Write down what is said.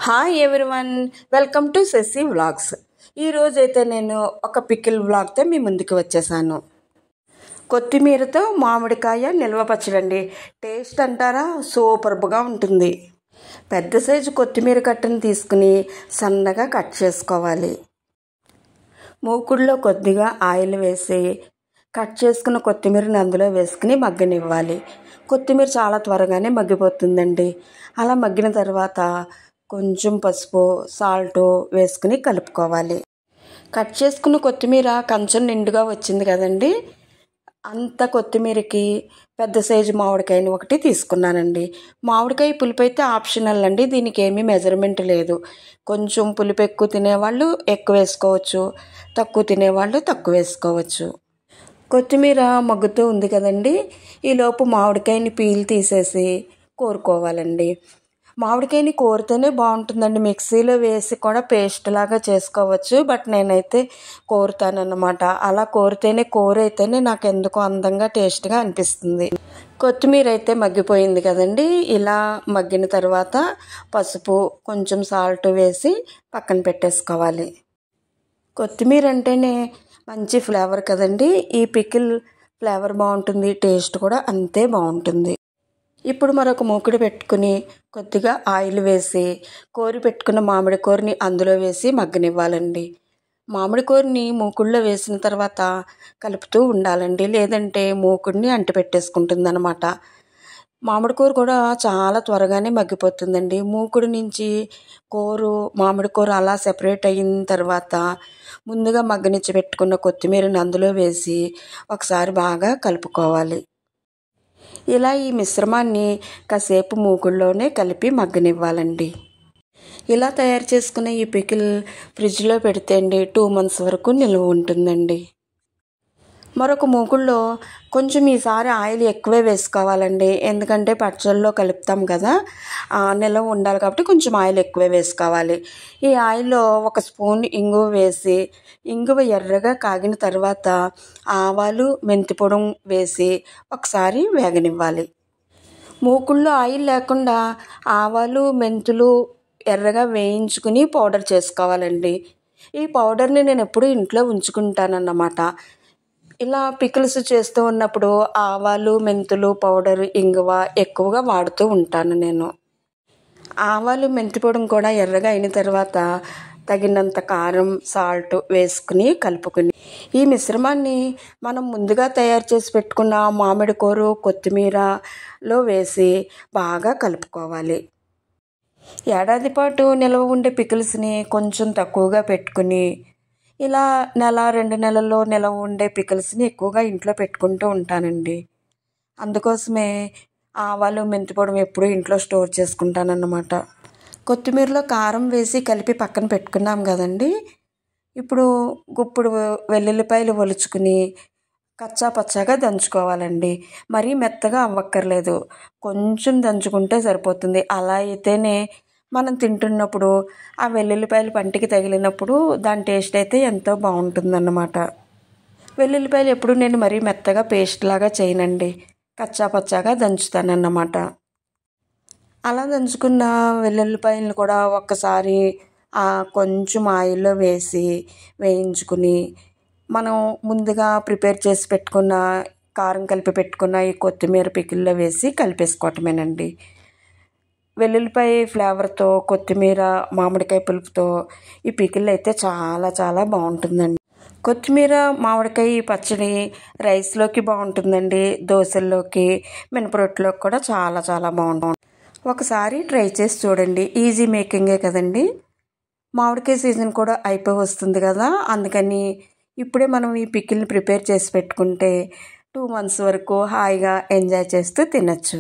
Hi everyone, welcome to Shashi vlogs. ఈరోజైతే నేను ఒక పికిల్ వ్లాగ్తో మీ ముందుకు వచ్చేసాను. కొత్తిమీరతో మామిడికాయ నిల్వ పచ్చడండి. టేస్ట్ అంటారా, సూపర్గా ఉంటుంది. పెద్ద సైజు కొత్తిమీర కట్టను తీసుకుని సన్నగా కట్ చేసుకోవాలి. మూకుడులో కొద్దిగా ఆయిల్ వేసి కట్ చేసుకున్న కొత్తిమీరని అందులో వేసుకుని మగ్గనివ్వాలి. కొత్తిమీర చాలా త్వరగానే మగ్గిపోతుందండి. అలా మగ్గిన తర్వాత కొంచెం పసుపు, సాల్ట్ వేసుకుని కలుపుకోవాలి. కట్ చేసుకున్న కొత్తిమీర కొంచెం నిండుగా వచ్చింది కదండి. అంత కొత్తిమీరకి పెద్ద సైజు మామిడికాయని ఒకటి తీసుకున్నానండి. మామిడికాయ పులుపు అయితే ఆప్షనల్ అండి, దీనికి ఏమీ మెజర్మెంట్ లేదు. కొంచెం పులుపు ఎక్కువ తినేవాళ్ళు ఎక్కువ వేసుకోవచ్చు, తక్కువ తినేవాళ్ళు తక్కువ వేసుకోవచ్చు. కొత్తిమీర మగ్గుతూ ఉంది కదండి, ఈలోపు మామిడికాయని పీల్ తీసేసి కోరుకోవాలండి. మామిడికాయని కోరితేనే బాగుంటుందండి. మిక్సీలో వేసి కూడా పేస్ట్ లాగా చేసుకోవచ్చు, బట్ నేనైతే కోరుతానన్నమాట. అలా కోరితేనే కూర అయితేనే నాకు ఎందుకో అందంగా టేస్ట్గా అనిపిస్తుంది. కొత్తిమీర అయితే మగ్గిపోయింది కదండి. ఇలా మగ్గిన తర్వాత పసుపు, కొంచెం సాల్ట్ వేసి పక్కన పెట్టేసుకోవాలి. కొత్తిమీర అంటేనే మంచి ఫ్లేవర్ కదండి. ఈ పికిల్ ఫ్లేవర్ బాగుంటుంది, టేస్ట్ కూడా అంతే బాగుంటుంది. ఇప్పుడు మరొక మూకుడు పెట్టుకుని కొద్దిగా ఆయిల్ వేసి కోరి పెట్టుకున్న మామిడి కూరని అందులో వేసి మగ్గనివ్వాలండి. మామిడి కూరని మూకుడులో వేసిన తర్వాత కలుపుతూ ఉండాలండి, లేదంటే మూకుడిని అంటి పెట్టేసుకుంటుంది అనమాట. మామిడి కూర కూడా చాలా త్వరగానే మగ్గిపోతుందండి. మూకుడు నుంచి మామిడి కూర అలా సెపరేట్ అయిన తర్వాత ముందుగా మగ్గనిచ్చి పెట్టుకున్న కొత్తిమీరని అందులో వేసి ఒకసారి బాగా కలుపుకోవాలి. ఇలా ఈ మిశ్రమాన్ని కాసేపు మూకుడులోనే కలిపి మగ్గనివ్వాలండి. ఇలా తయారు చేసుకునే ఈ పికిల్ ఫ్రిడ్జ్లో పెడితే 2 months వరకు నిల్వ ఉంటుందండి. మరొక మూకుడులో కొంచెం ఈసారి ఆయిల్ ఎక్కువే వేసుకోవాలండి, ఎందుకంటే పచ్చళ్ళలో కలుపుతాం కదా, నిల్వ ఉండాలి కాబట్టి కొంచెం ఆయిల్ ఎక్కువే వేసుకోవాలి. ఈ ఆయిల్లో 1 స్పూన్ ఇంగువ వేసి ఇంగువ ఎర్రగా కాగిన తర్వాత ఆవాలు, మెంతిపొడి వేసి ఒకసారి వేగనివ్వాలి. మూకుడులో ఆయిల్ లేకుండా ఆవాలు, మెంతులు ఎర్రగా వేయించుకుని పౌడర్ చేసుకోవాలండి. ఈ పౌడర్ని నేను ఎప్పుడూ ఇంట్లో ఉంచుకుంటానన్నమాట. ఇలా పికిల్స్ చేస్తూ ఉన్నప్పుడు ఆవాలు, మెంతులు పౌడర్, ఇంగువ ఎక్కువగా వాడుతూ ఉంటాను నేను. ఆవాలు, మెంతిపొడి కూడా ఎర్రగా అయిన తర్వాత తగినంత కారం, సాల్ట్ వేసుకుని కలుపుకుని ఈ మిశ్రమాన్ని మనం ముందుగా తయారు చేసి పెట్టుకున్న మామిడి కూర, కొత్తిమీరలో వేసి బాగా కలుపుకోవాలి. ఏడాది పాటు నిల్వ ఉండే పికిల్స్ని కొంచెం తక్కువగా పెట్టుకుని ఇలా 1-2 నెలల్లో నిల్వ ఉండే పికిల్స్ని ఎక్కువగా ఇంట్లో పెట్టుకుంటూ ఉంటానండి. అందుకోసమే ఆవాలు, మెంతిపొడి ఎప్పుడూ ఇంట్లో స్టోర్ చేసుకుంటానన్నమాట. కొత్తిమీరలో కారం వేసి కలిపి పక్కన పెట్టుకున్నాం కదండి. ఇప్పుడు గుప్పుడు వెల్లుల్లిపాయలు ఒలుచుకుని కచ్చా పచ్చాగా దంచుకోవాలండి. మరీ మెత్తగా అవ్వక్కర్లేదు, కొంచెం దంచుకుంటే సరిపోతుంది. అలా అయితేనే మనం తింటున్నప్పుడు ఆ వెల్లుల్లిపాయలు పంటికి తగిలినప్పుడు దాని టేస్ట్ అయితే ఎంతో బాగుంటుందన్నమాట. వెల్లుల్లిపాయలు ఎప్పుడు నేను మరీ మెత్తగా పేస్ట్ లాగా చేయనండి, కచ్చా పచ్చాగా దంచుతానన్నమాట. అలా దంచుకున్న వెల్లుల్లిపాయలను కూడా ఒక్కసారి కొంచెం ఆయిల్లో వేసి వేయించుకుని మనం ముందుగా ప్రిపేర్ చేసి పెట్టుకున్న కారం కలిపి పెట్టుకున్న ఈ కొత్తిమీర పికిల్లో వేసి కలిపేసుకోవటమేనండి. వెల్లుల్లిపాయ ఫ్లేవర్తో కొత్తిమీర, మామిడికాయ పులుపుతో ఈ పికిల్ అయితే చాలా చాలా బాగుంటుందండి. కొత్తిమీర మామిడికాయ పచ్చడి రైస్లోకి బాగుంటుందండి, దోశల్లోకి, మినపరొట్టులోకి కూడా చాలా చాలా బాగుంటుంది. ఒకసారి ట్రై చేసి చూడండి, ఈజీ మేకింగే కదండి. మామిడికాయ సీజన్ కూడా అయిపోయి వస్తుంది కదా, అందుకని ఇప్పుడే మనం ఈ పికిల్ని ప్రిపేర్ చేసి పెట్టుకుంటే 2 months వరకు హాయిగా ఎంజాయ్ చేస్తూ తినచ్చు.